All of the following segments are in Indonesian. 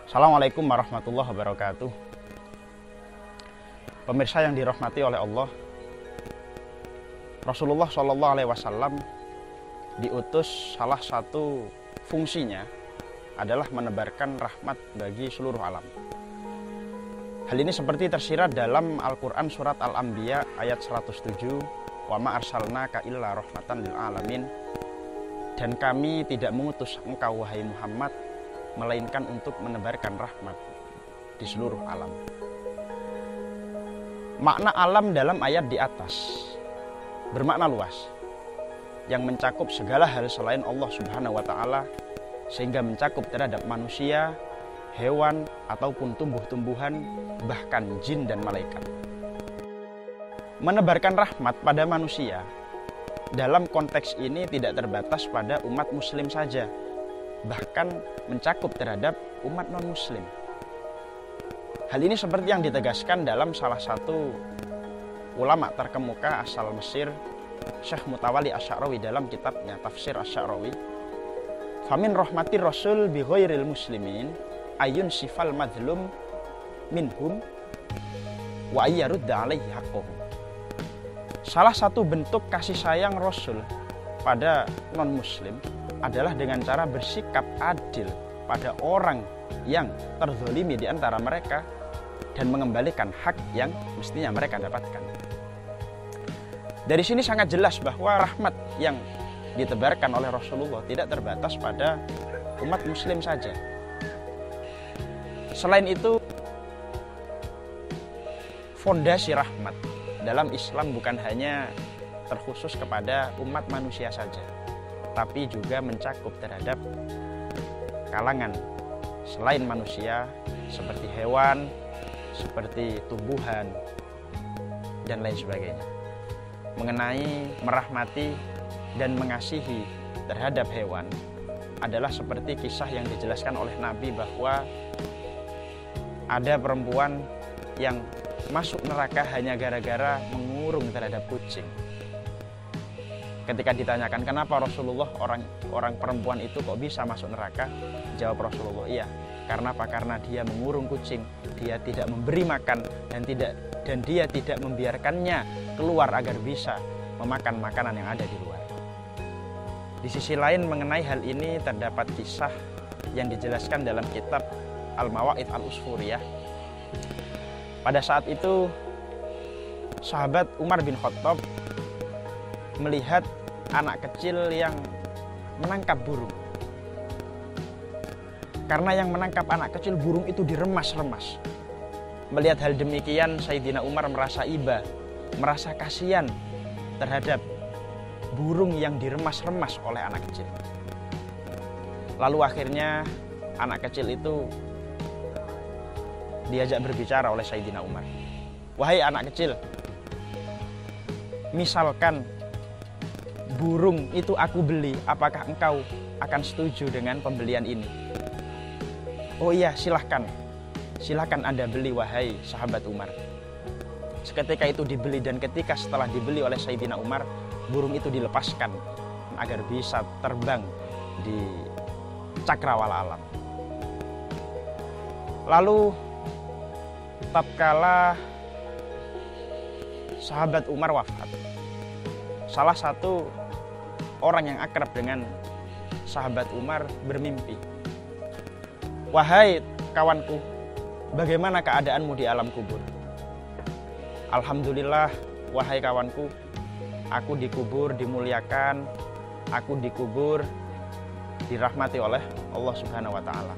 Assalamualaikum warahmatullahi wabarakatuh. Pemirsa yang dirahmati oleh Allah, Rasulullah SAW diutus, salah satu fungsinya adalah menebarkan rahmat bagi seluruh alam. Hal ini seperti tersirat dalam Al-Quran surat Al-Anbiya ayat 107, wa ma arsalnaka illa rahmatan lil alamin, dan kami tidak mengutus engkau wahai Muhammad melainkan untuk menebarkan rahmat di seluruh alam. Makna alam dalam ayat di atas bermakna luas, yang mencakup segala hal selain Allah Subhanahu wa Ta'ala, sehingga mencakup terhadap manusia, hewan, ataupun tumbuh-tumbuhan, bahkan jin dan malaikat. Menebarkan rahmat pada manusia dalam konteks ini tidak terbatas pada umat muslim saja, bahkan mencakup terhadap umat non-muslim. Hal ini seperti yang ditegaskan dalam salah satu ulama terkemuka asal Mesir, Syekh Mutawalli Asy-Sya'rawi, dalam kitabnya Tafsir Asy-Sya'rawi. Famin rahmatir rasul bi ghairil muslimin ayun sifal madlum minhum wa ayyarudda alaihi haqqahu. Salah satu bentuk kasih sayang Rasul pada non-muslim adalah dengan cara bersikap adil pada orang yang terzolimi di antara mereka dan mengembalikan hak yang mestinya mereka dapatkan. Dari sini sangat jelas bahwa rahmat yang ditebarkan oleh Rasulullah tidak terbatas pada umat muslim saja. Selain itu, fondasi rahmat dalam Islam bukan hanya terkhusus kepada umat manusia saja, tapi juga mencakup terhadap kalangan selain manusia, seperti hewan, seperti tumbuhan, dan lain sebagainya. Mengenai merahmati dan mengasihi terhadap hewan adalah seperti kisah yang dijelaskan oleh Nabi bahwa ada perempuan yang masuk neraka hanya gara-gara mengurung terhadap kucing. Ketika ditanyakan kenapa Rasulullah orang perempuan itu kok bisa masuk neraka, jawab Rasulullah, iya, karena apa? Karena dia mengurung kucing, dia tidak memberi makan dan dia tidak membiarkannya keluar agar bisa memakan makanan yang ada di luar. Di sisi lain mengenai hal ini terdapat kisah yang dijelaskan dalam kitab Al-Mawa'id Al-Usfuriyah. Pada saat itu sahabat Umar bin Khattab melihat anak kecil yang menangkap burung. Karena yang menangkap anak kecil, burung itu diremas-remas. Melihat hal demikian, Sayyidina Umar merasa iba, merasa kasihan terhadap burung yang diremas-remas oleh anak kecil. Lalu akhirnya anak kecil itu diajak berbicara oleh Sayyidina Umar. Wahai anak kecil, misalkan burung itu aku beli, apakah engkau akan setuju dengan pembelian ini? Oh iya, silahkan Anda beli wahai sahabat Umar. Seketika itu dibeli, dan ketika setelah dibeli oleh Sayyidina Umar, burung itu dilepaskan agar bisa terbang di cakrawala alam. Lalu tatkala sahabat Umar wafat, salah satu orang yang akrab dengan sahabat Umar bermimpi, wahai kawanku, bagaimana keadaanmu di alam kubur? Alhamdulillah, wahai kawanku, aku dikubur dimuliakan, aku dikubur dirahmati oleh Allah Subhanahu wa Ta'ala.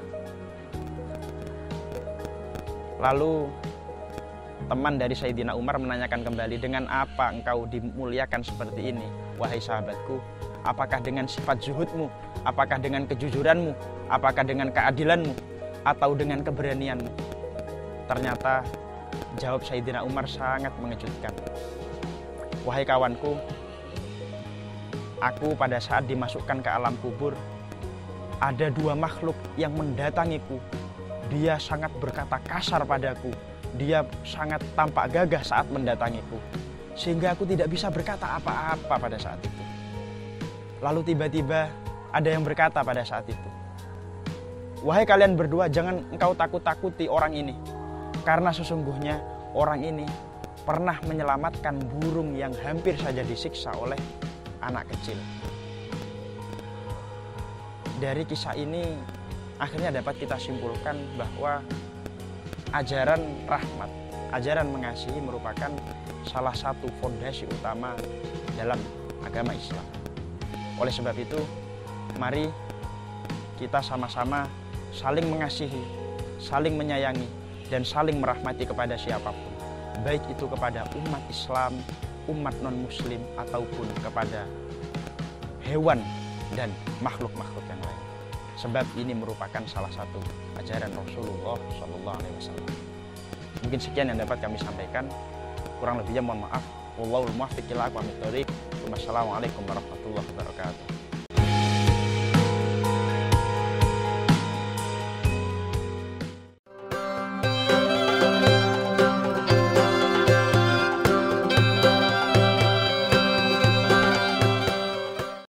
Lalu teman dari Sayyidina Umar menanyakan kembali, dengan apa engkau dimuliakan seperti ini, wahai sahabatku? Apakah dengan sifat zuhudmu? Apakah dengan kejujuranmu? Apakah dengan keadilanmu? Atau dengan keberanianmu? Ternyata jawab Sayyidina Umar sangat mengejutkan. Wahai kawanku, aku pada saat dimasukkan ke alam kubur, ada dua makhluk yang mendatangiku. Dia sangat berkata kasar padaku. Dia sangat tampak gagah saat mendatangiku, sehingga aku tidak bisa berkata apa-apa pada saat itu. Lalu tiba-tiba Ada yang berkata pada saat itu, "Wahai kalian berdua, jangan engkau takut-takuti orang ini, karena sesungguhnya orang ini pernah menyelamatkan burung yang hampir saja disiksa oleh anak kecil." Dari kisah ini akhirnya dapat kita simpulkan bahwa ajaran rahmat, ajaran mengasihi merupakan salah satu fondasi utama dalam agama Islam. Oleh sebab itu, mari kita sama-sama saling mengasihi, saling menyayangi, dan saling merahmati kepada siapapun. Baik itu kepada umat Islam, umat non-muslim, ataupun kepada hewan dan makhluk-makhluk yang lain. Sebab ini merupakan salah satu ajaran Rasulullah SAW. Mungkin sekian yang dapat kami sampaikan. Kurang lebihnya mohon maaf. Wallahul muwaffiq ila aqwamit thoriq. Wassalamualaikum warahmatullahi wabarakatuh.